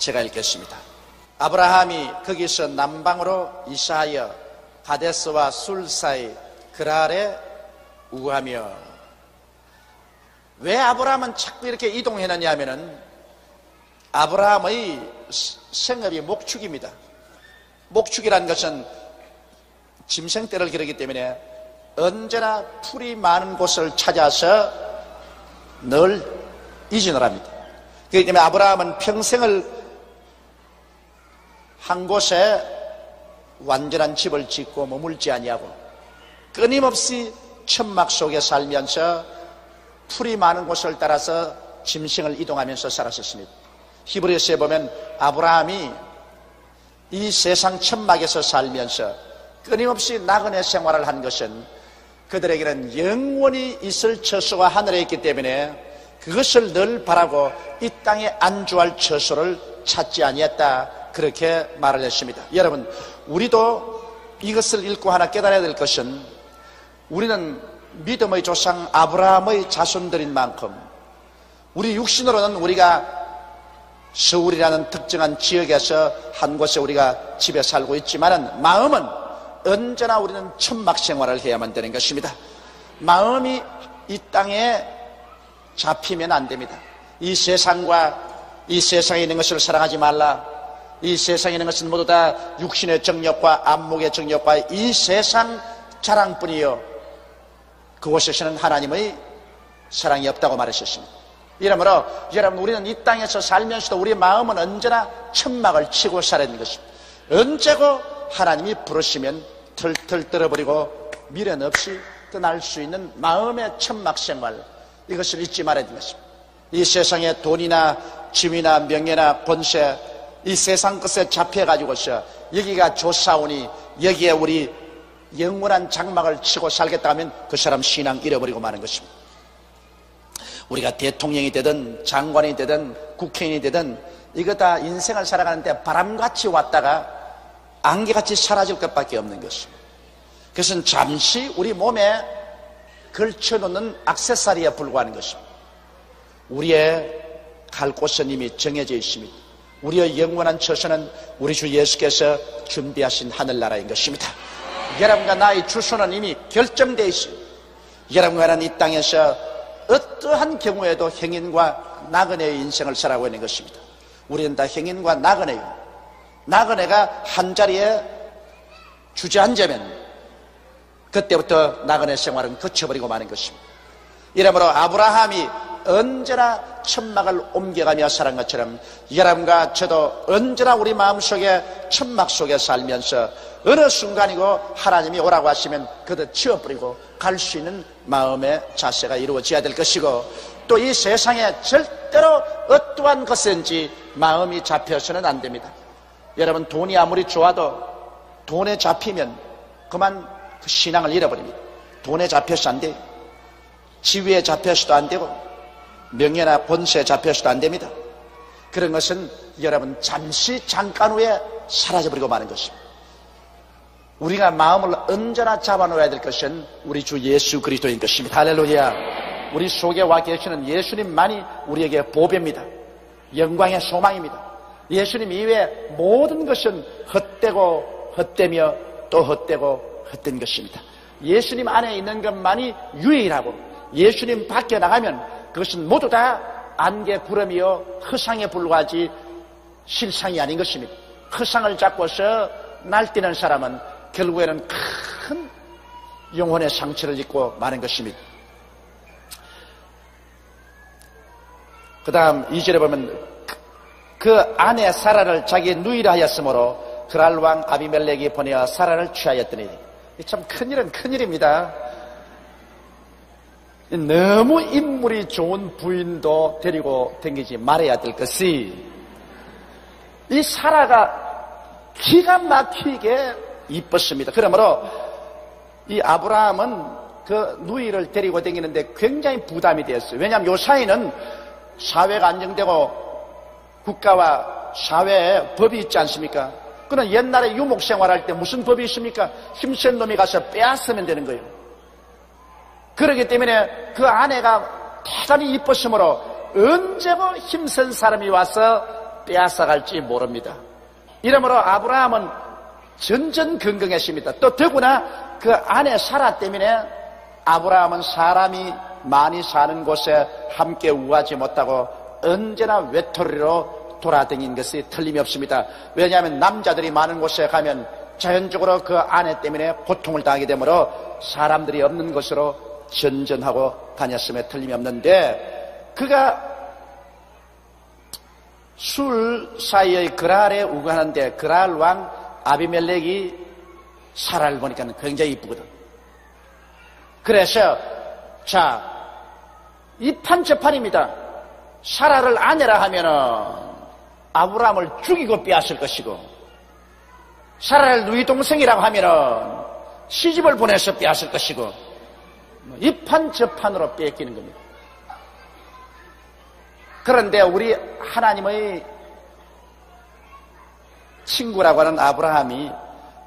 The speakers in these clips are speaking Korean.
제가 읽겠습니다. 아브라함이 거기서 남방으로 이사하여 가데스와 술 사이 그랄에 우하며. 왜 아브라함은 자꾸 이렇게 이동했느냐 하면은 아브라함의 생업이 목축입니다. 목축이라는 것은 짐승떼를 기르기 때문에 언제나 풀이 많은 곳을 찾아서 늘 이진을 합니다. 그렇기 때문에 아브라함은 평생을 한 곳에 완전한 집을 짓고 머물지 아니하고 끊임없이 천막 속에 살면서 풀이 많은 곳을 따라서 짐승을 이동하면서 살았었습니다. 히브리서에 보면 아브라함이 이 세상 천막에서 살면서 끊임없이 나그네 생활을 한 것은 그들에게는 영원히 있을 처소가 하늘에 있기 때문에 그것을 늘 바라고 이 땅에 안주할 처소를 찾지 아니했다, 그렇게 말을 했습니다. 여러분, 우리도 이것을 읽고 하나 깨달아야 될 것은 우리는 믿음의 조상 아브라함의 자손들인 만큼 우리 육신으로는 우리가 서울이라는 특정한 지역에서 한 곳에 우리가 집에 살고 있지만은 마음은 언제나 우리는 천막 생활을 해야만 되는 것입니다. 마음이 이 땅에 잡히면 안 됩니다. 이 세상과 이 세상에 있는 것을 사랑하지 말라. 이 세상에 있는 것은 모두 다 육신의 정욕과 안목의 정욕과 이 세상 자랑뿐이요, 그곳에서는 하나님의 사랑이 없다고 말하셨습니다. 이러므로 여러분, 우리는 이 땅에서 살면서도 우리의 마음은 언제나 천막을 치고 살아야 하는 것입니다. 언제고 하나님이 부르시면 털털 떨어버리고 미련 없이 떠날 수 있는 마음의 천막 생활, 이것을 잊지 말아야 되는 것입니다. 이 세상에 돈이나 지위나 명예나 권세, 이 세상 것에 잡혀가지고서 여기가 좋사오니 여기에 우리 영원한 장막을 치고 살겠다 하면 그 사람 신앙 잃어버리고 마는 것입니다. 우리가 대통령이 되든 장관이 되든 국회의원이 되든 이거 다 인생을 살아가는데 바람같이 왔다가 안개같이 사라질 것밖에 없는 것입니다. 그것은 잠시 우리 몸에 걸쳐놓는 액세서리에 불과한 것입니다. 우리의 갈 곳은 이미 정해져 있습니다. 우리의 영원한 처소는 우리 주 예수께서 준비하신 하늘나라인 것입니다. 여러분과 나의 주소는 이미 결정되어 있습니다. 여러분과 나는 이 땅에서 어떠한 경우에도 행인과 나그네의 인생을 살아가고 있는 것입니다. 우리는 다 행인과 나그네요. 나그네가 한 자리에 주저앉으면 그때부터 나그네 생활은 거쳐버리고 마는 것입니다. 이러므로 아브라함이 언제나 천막을 옮겨가며 살은 것처럼 여러분과 저도 언제나 우리 마음속에 천막 속에 살면서 어느 순간이고 하나님이 오라고 하시면 그도 치워버리고 갈 수 있는 마음의 자세가 이루어져야 될 것이고, 또 이 세상에 절대로 어떠한 것인지 마음이 잡혀서는 안 됩니다. 여러분, 돈이 아무리 좋아도 돈에 잡히면 그만 그 신앙을 잃어버립니다. 돈에 잡혀서 안 돼요. 지위에 잡혀서도 안 되고 명예나 권세에 잡혀서도 안 됩니다. 그런 것은 여러분 잠깐 후에 사라져버리고 마는 것입니다. 우리가 마음을 언제나 잡아놓아야 될 것은 우리 주 예수 그리스도인 것입니다. 할렐루야. 우리 속에 와 계시는 예수님만이 우리에게 보배입니다. 영광의 소망입니다. 예수님 이외에 모든 것은 헛되고 헛되며 또 헛되고 헛된 것입니다. 예수님 안에 있는 것만이 유일하고 예수님 밖에 나가면 그것은 모두 다 안개 구름이요 허상에 불과하지 실상이 아닌 것입니다. 허상을 잡고서 날뛰는 사람은 결국에는 큰 영혼의 상처를 입고 마는 것입니다. 그 다음 2절에 보면 그 아내 사라를 자기의 누이라 하였으므로 그랄 왕 아비멜렉이 보내어 사라를 취하였더니, 참 큰일은 큰일입니다. 너무 인물이 좋은 부인도 데리고 다니지 말아야 될 것이, 이 사라가 기가 막히게 이뻤습니다. 그러므로 이 아브라함은 그 누이를 데리고 다니는데 굉장히 부담이 되었어요. 왜냐하면 요 사이는 사회가 안정되고 국가와 사회에 법이 있지 않습니까? 그는 옛날에 유목 생활할 때 무슨 법이 있습니까? 힘센 놈이 가서 빼앗으면 되는 거예요. 그렇기 때문에 그 아내가 대단히 이뻤으므로 언제고 힘센 사람이 와서 빼앗아갈지 모릅니다. 이러므로 아브라함은 전전긍긍했습니다. 또 더구나 그 아내 사라 때문에 아브라함은 사람이 많이 사는 곳에 함께 우하지 못하고 언제나 외톨이로 돌아다닌 것이 틀림이 없습니다. 왜냐하면 남자들이 많은 곳에 가면 자연적으로 그 아내 때문에 고통을 당하게 되므로 사람들이 없는 곳으로 전전하고 다녔음에 틀림이 없는데, 그가 술 사이의 그랄에 우간한데 그랄 왕 아비멜렉이 사라를 보니까 굉장히 이쁘거든. 그래서 이판저판입니다. 사라를 아내라 하면은 아브라함을 죽이고 빼앗을 것이고, 사라를 누이 동생이라고 하면은 시집을 보내서 빼앗을 것이고, 이판저판으로 뺏기는 겁니다. 그런데 우리 하나님의 친구라고 하는 아브라함이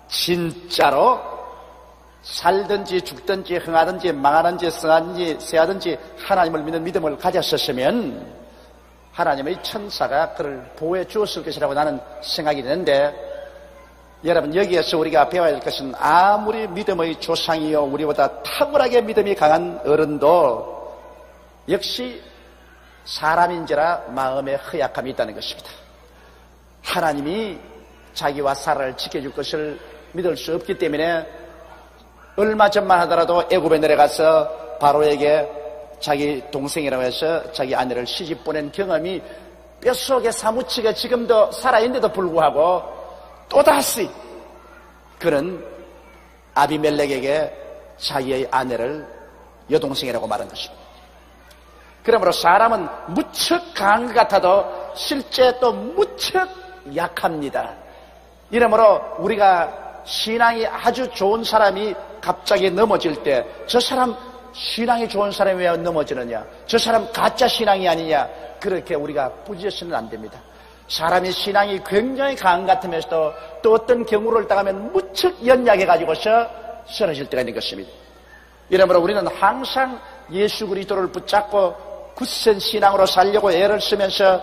진짜로 살든지 죽든지 흥하든지 망하든지 성하든지 쇠하든지 하나님을 믿는 믿음을 가졌었으면 하나님의 천사가 그를 보호해 주었을 것이라고 나는 생각이 되는데, 여러분, 여기에서 우리가 배워야 할 것은 아무리 믿음의 조상이요 우리보다 탁월하게 믿음이 강한 어른도 역시 사람인지라 마음에 허약함이 있다는 것입니다. 하나님이 자기와 사라를 지켜줄 것을 믿을 수 없기 때문에 얼마 전만 하더라도 애굽에 내려가서 바로에게 자기 동생이라고 해서 자기 아내를 시집 보낸 경험이 뼛속에 사무치게 지금도 살아있는데도 불구하고 또다시 그는 아비멜렉에게 자기의 아내를 여동생이라고 말한 것입니다. 그러므로 사람은 무척 강한 것 같아도 실제 또 무척 약합니다. 이러므로 우리가 신앙이 아주 좋은 사람이 갑자기 넘어질 때 저 사람 신앙이 좋은 사람이 왜 넘어지느냐, 저 사람 가짜 신앙이 아니냐, 그렇게 우리가 부지해서는 안 됩니다. 사람이 신앙이 굉장히 강한 것 같으면서도 또 어떤 경우를 당하면 무척 연약해가지고서 쓰러질 때가 있는 것입니다. 이러므로 우리는 항상 예수 그리스도를 붙잡고 굳센 신앙으로 살려고 애를 쓰면서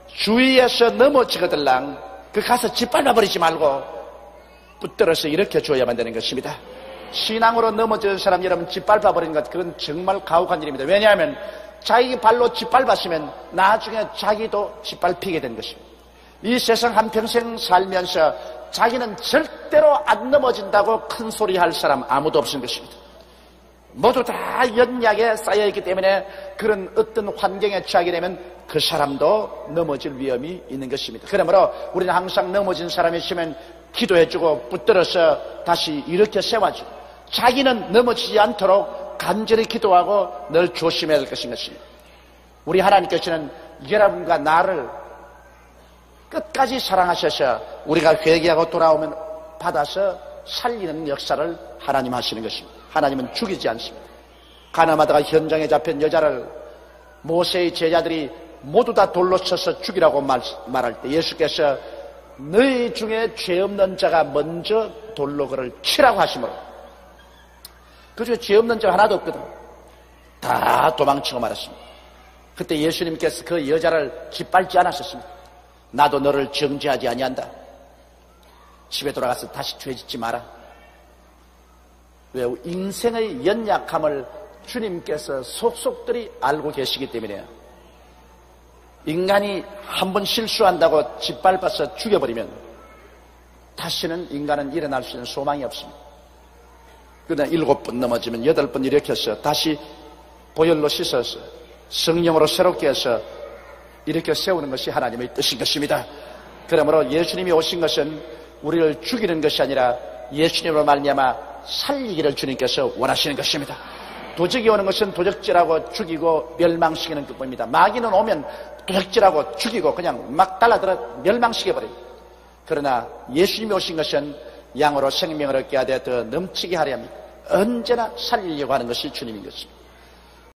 주위에서 넘어지거들랑 그 가서 짓밟아버리지 말고 붙들어서 이렇게 줘야만 되는 것입니다. 신앙으로 넘어지는 사람 여러분 짓밟아버리는 것, 그건 정말 가혹한 일입니다. 왜냐하면 자기 발로 짓밟았으면 나중에 자기도 짓밟히게 된 것입니다. 이 세상 한평생 살면서 자기는 절대로 안 넘어진다고 큰 소리 할 사람 아무도 없는 것입니다. 모두 다 연약에 쌓여있기 때문에 그런 어떤 환경에 처하게 되면 그 사람도 넘어질 위험이 있는 것입니다. 그러므로 우리는 항상 넘어진 사람이 있으면 기도해주고 붙들어서 다시 이렇게 세워주고, 자기는 넘어지지 않도록 간절히 기도하고 늘 조심해야 될 것인 것입니다. 우리 하나님께서는 여러분과 나를 끝까지 사랑하셔서 우리가 회개하고 돌아오면 받아서 살리는 역사를 하나님 하시는 것입니다. 하나님은 죽이지 않습니다. 가나마다가 현장에 잡힌 여자를 모세의 제자들이 모두 다 돌로 쳐서 죽이라고 말할 때 예수께서 너희 중에 죄 없는 자가 먼저 돌로 그를 치라고 하시므로, 그중에 죄 없는 자가 하나도 없거든. 다 도망치고 말았습니다. 그때 예수님께서 그 여자를 짓밟지 않았었습니다. 나도 너를 정죄하지 아니한다. 집에 돌아가서 다시 죄 짓지 마라. 왜? 인생의 연약함을 주님께서 속속들이 알고 계시기 때문에요. 인간이 한 번 실수한다고 짓밟아서 죽여버리면 다시는 인간은 일어날 수 있는 소망이 없습니다. 그러나 7번 넘어지면 8번 일으켜서 다시 보혈로 씻어서 성령으로 새롭게 해서 이렇게 세우는 것이 하나님의 뜻인 것입니다. 그러므로 예수님이 오신 것은 우리를 죽이는 것이 아니라 예수님으로 말미암아 살리기를 주님께서 원하시는 것입니다. 도적이 오는 것은 도적질하고 죽이고 멸망시키는 것뿐입니다. 마귀는 오면 도적질하고 죽이고 그냥 막 달라들어 멸망시켜버립니다. 그러나 예수님이 오신 것은 양으로 생명을 얻게 하되 더 넘치게 하려 합니다. 언제나 살리려고 하는 것이 주님인 것입니다.